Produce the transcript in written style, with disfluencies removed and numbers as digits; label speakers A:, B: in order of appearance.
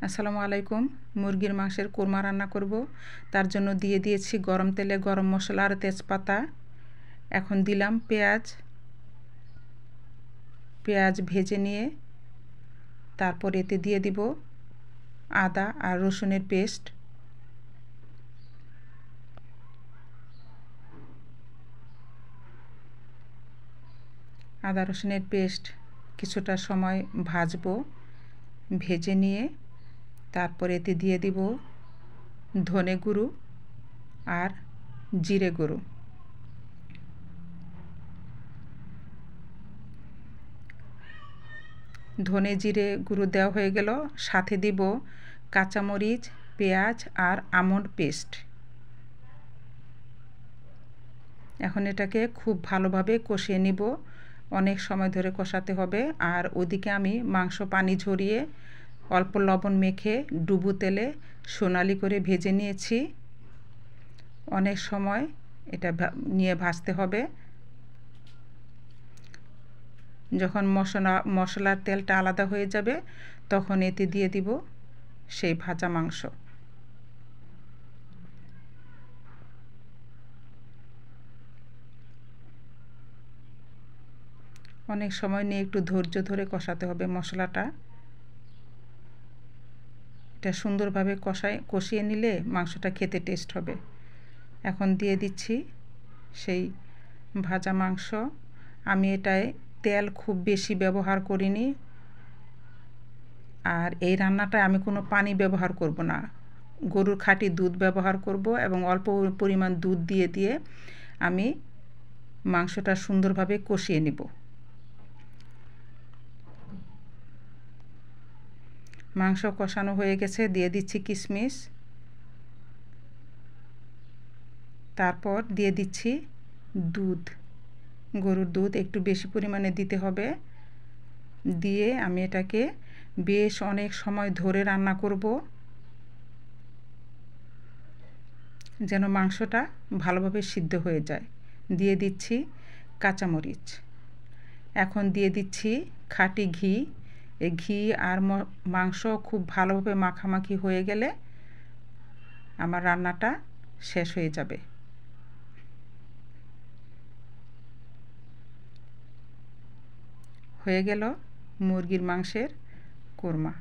A: আসসালামু আলাইকুম। মুরগির মাংসের কোরমা রান্না করব। তার জন্য দিয়ে দিয়েছি গরম তেলে গরম মশলা আর তেজপাতা। এখন দিলাম পেঁয়াজ ভেজে নিয়ে তারপর এতে দিয়ে দিব আদা আর রসুনের পেস্ট। আদা রসুনের পেস্ট কিছুটা সময় ভাজবো। ভেজে নিয়ে তারপর এতে দিয়ে দিব ধনে গুঁড়ো আর জিরে গুঁড়ো। ধনে জিরে গুঁড়ো দেওয়া হয়ে গেল, সাথে দিব কাঁচামরিচ, পেঁয়াজ আর আমন্ড পেস্ট। এখন এটাকে খুব ভালোভাবে কষিয়ে নিব, অনেক সময় ধরে কষাতে হবে। আর ওদিকে আমি মাংস পানি ঝরিয়ে অল্প লবণ মেখে ডুবো তেলে সোনালি করে ভেজে নিয়েছি। অনেক সময় এটা নিয়ে ভাজতে হবে। যখন মশলার তেলটা আলাদা হয়ে যাবে তখন এতে দিয়ে দিব সেই ভাজা মাংস। অনেক সময় নিয়ে একটু ধৈর্য ধরে কষাতে হবে মশলাটা। এটা সুন্দরভাবে কষিয়ে নিলে মাংসটা খেতে টেস্ট হবে। এখন দিয়ে দিচ্ছি সেই ভাজা মাংস। আমি এটায় তেল খুব বেশি ব্যবহার করিনি, আর এই রান্নাটায় আমি কোনো পানি ব্যবহার করব না। গরুর খাঁটি দুধ ব্যবহার করব এবং অল্প পরিমাণ দুধ দিয়ে আমি মাংসটা সুন্দরভাবে কষিয়ে নেব। মাংস কষানো হয়ে গেছে, দিয়ে দিচ্ছি কিশমিশ। তারপর দিয়ে দিচ্ছি দুধ, গরুর দুধ একটু বেশি পরিমাণে দিতে হবে। দিয়ে আমি এটাকে বেশ অনেক সময় ধরে রান্না করব যেন মাংসটা ভালোভাবে সিদ্ধ হয়ে যায়। দিয়ে দিচ্ছি কাঁচামরিচ। এখন দিয়ে দিচ্ছি খাঁটি ঘি। এই ঘি আর মাংস খুব ভালোভাবে মাখামাখি হয়ে গেলে আমার রান্নাটা শেষ হয়ে যাবে। হয়ে গেল মুরগির মাংসের কোরমা।